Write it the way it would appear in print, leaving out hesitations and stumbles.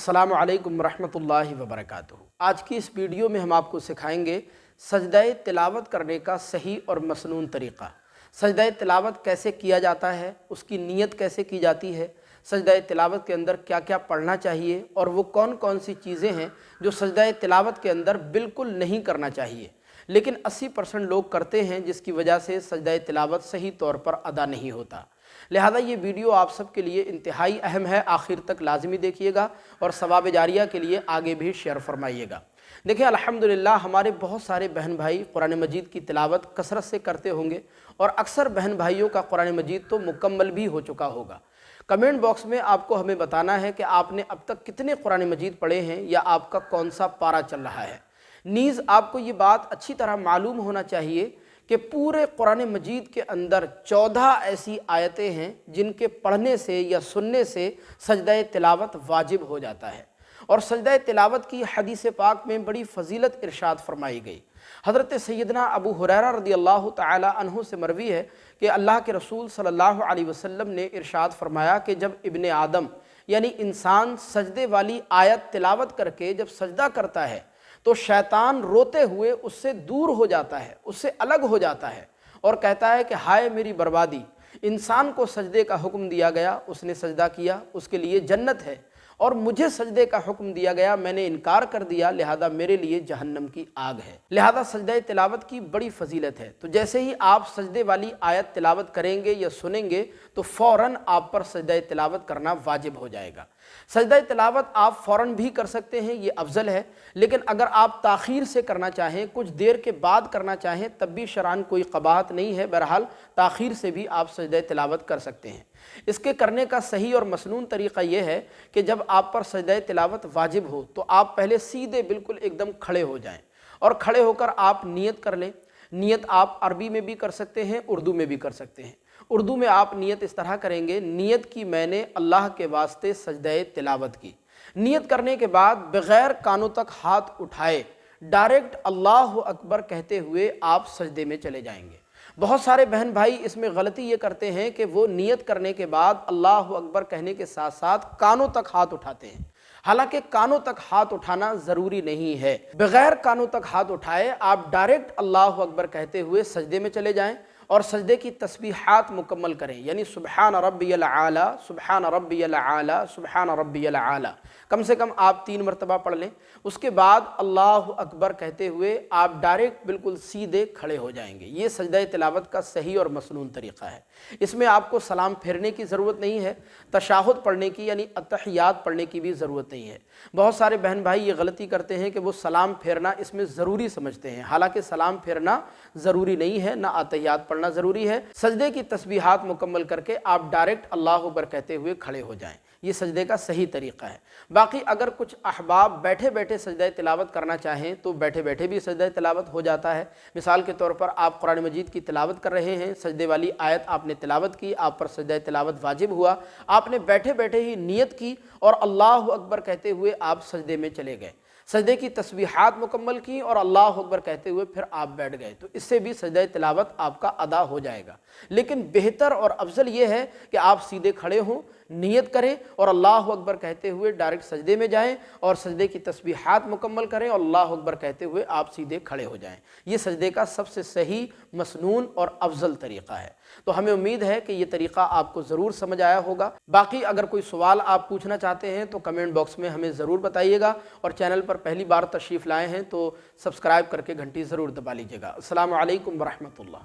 अस्सलामु अलैकुम रहमतुल्लाहि व बरकातुहू। आज की इस वीडियो में हम आपको सिखाएंगे सजदाए तिलावत करने का सही और मसनून तरीक़ा। सजदाए तिलावत कैसे किया जाता है, उसकी नीयत कैसे की जाती है, सजदाए तिलावत के अंदर क्या क्या पढ़ना चाहिए और वो कौन कौन सी चीज़ें हैं जो सजदाए तिलावत के अंदर बिल्कुल नहीं करना चाहिए लेकिन 80% लोग करते हैं, जिसकी वजह से सजदाए तिलावत सही तौर पर अदा नहीं होता। लिहाजा ये वीडियो आप सबके लिए इंतहाई अहम है, आखिर तक लाजमी देखिएगा और सवाब जारिया के लिए आगे भी शेयर फरमाइएगा। देखिए, अल्हम्दुलिल्लाह हमारे बहुत सारे बहन भाई कुरान मजीद की तिलावत कसरत से करते होंगे और अक्सर बहन भाइयों का कुरान मजीद तो मुकम्मल भी हो चुका होगा। कमेंट बॉक्स में आपको हमें बताना है कि आपने अब तक कितने कुरान मजीद पढ़े हैं या आपका कौन सा पारा चल रहा है। नीज़ आपको ये बात अच्छी तरह मालूम होना चाहिए कि पूरे कुरान मजीद के अंदर 14 ऐसी आयतें हैं जिनके पढ़ने से या सुनने से सजदा तिलावत वाजिब हो जाता है। और सजदा तिलावत की हदीस पाक में बड़ी फ़जीलत इरशाद फरमाई गई। हज़रत सैयदना अबू हुरैरा रज़ियल्लाहु तआला अन्हु से मरवी है कि अल्लाह के रसूल सल्लल्लाहु अलैहि वसल्लम ने इरशाद फरमाया कि जब इब्ने आदम यानी इंसान सजदे वाली आयत तिलावत करके जब सजदा करता है तो शैतान रोते हुए उससे दूर हो जाता है, उससे अलग हो जाता है और कहता है कि हाय मेरी बर्बादी, इंसान को सजदे का हुक्म दिया गया, उसने सजदा किया, उसके लिए जन्नत है, और मुझे सजदे का हुक्म दिया गया, मैंने इनकार कर दिया, लिहाजा मेरे लिए जहन्नम की आग है। लिहाजा सजदा तिलावत की बड़ी फजीलत है। तो जैसे ही आप सजदे वाली आयत तिलावत करेंगे या सुनेंगे तो फ़ौरन आप पर सजदा तिलावत करना वाजिब हो जाएगा। सजदा तिलावत आप फ़ौरन भी कर सकते हैं, ये अफजल है, लेकिन अगर आप ताख़ीर से करना चाहें, कुछ देर के बाद करना चाहें, तब भी शरान कोई क़बाहत नहीं है। बहरहाल ताख़ीर से भी आप सजदा तिलावत कर सकते हैं। इसके करने का सही और मसनून तरीक़ा यह है कि जब आप पर सजदा तिलावत वाजिब हो तो आप पहले सीधे बिल्कुल एकदम खड़े हो जाएं और खड़े होकर आप नियत कर लें। नियत आप अरबी में भी कर सकते हैं, उर्दू में भी कर सकते हैं। उर्दू में आप नियत इस तरह करेंगे, नियत की मैंने अल्लाह के वास्ते सजदा तिलावत की। नियत करने के बाद बग़ैर कानों तक हाथ उठाए डायरेक्ट अल्लाह अकबर कहते हुए आप सजदे में चले जाएंगे। बहुत सारे बहन भाई इसमें गलती ये करते हैं कि वो नियत करने के बाद अल्लाह अकबर कहने के साथ साथ कानों तक हाथ उठाते हैं। हालांकि कानों तक हाथ उठाना ज़रूरी नहीं है। बग़ैर कानों तक हाथ उठाए आप डायरेक्ट अल्लाह अकबर कहते हुए सजदे में चले जाएं और सजदे की तस्बीहात मुकम्मल करें, यानी सुबहान रब्बियल आला, सुबहान रब्बियल आला, सुबहान रब्बियल आला, कम से कम आप 3 मरतबा पढ़ लें। उसके बाद अल्लाह अकबर कहते हुए आप डायरेक्ट बिल्कुल सीधे खड़े हो जाएंगे। ये सजदा तिलावत का सही और मसनून तरीक़ा है। इसमें आपको सलाम फेरने की ज़रूरत नहीं है, तशाहुद पढ़ने की यानी अत्तहियात पढ़ने की भी ज़रूरत नहीं है। बहुत सारे बहन भाई ये गलती करते हैं कि वो सलाम फेरना इसमें ज़रूरी समझते हैं, हालांकि सलाम फेरना ज़रूरी नहीं है, ना अत्तहियात पढ़ना ज़रूरी है। सजदे की तस्बीहात मुकम्मल करके आप डायरेक्ट अल्लाह अकबर कहते हुए खड़े हो जाएं। ये सजदे का सही तरीक़ा है। बाकी अगर कुछ अहबाब बैठे बैठे सजदा तिलावत करना चाहें तो बैठे बैठे भी सजदा तिलावत हो जाता है। मिसाल के तौर पर आप कुरान मजीद की तिलावत कर रहे हैं, सजदे वाली आयत आपने तिलावत की, आप पर सजदा तिलावत वाजिब हुआ, आपने बैठे बैठे ही नियत की और अल्लाह अकबर कहते हुए आप सजदे में चले गए, सजदे की तस्बीहात मुकम्मल की और अल्लाह अकबर कहते हुए फिर आप बैठ गए, तो इससे भी सजदा तिलावत आपका अदा हो जाएगा। लेकिन बेहतर और अफजल ये है कि आप सीधे खड़े हों, नियत करें और अल्लाह अकबर कहते हुए डायरेक्ट सजदे में जाएं और सजदे की तस्बीहात मुकम्मल करें और अल्लाह अकबर कहते हुए आप सीधे खड़े हो जाएं। ये सजदे का सबसे सही, मसनून और अफजल तरीक़ा है। तो हमें उम्मीद है कि ये तरीक़ा आपको ज़रूर समझ आया होगा। बाकी अगर कोई सवाल आप पूछना चाहते हैं तो कमेंट बॉक्स में हमें ज़रूर बताइएगा और चैनल पर पहली बार तशरीफ़ लाए हैं तो सब्सक्राइब करके घंटी ज़रूर दबा लीजिएगा। अस्सलामु अलैकुम व रहमतुल्लाह।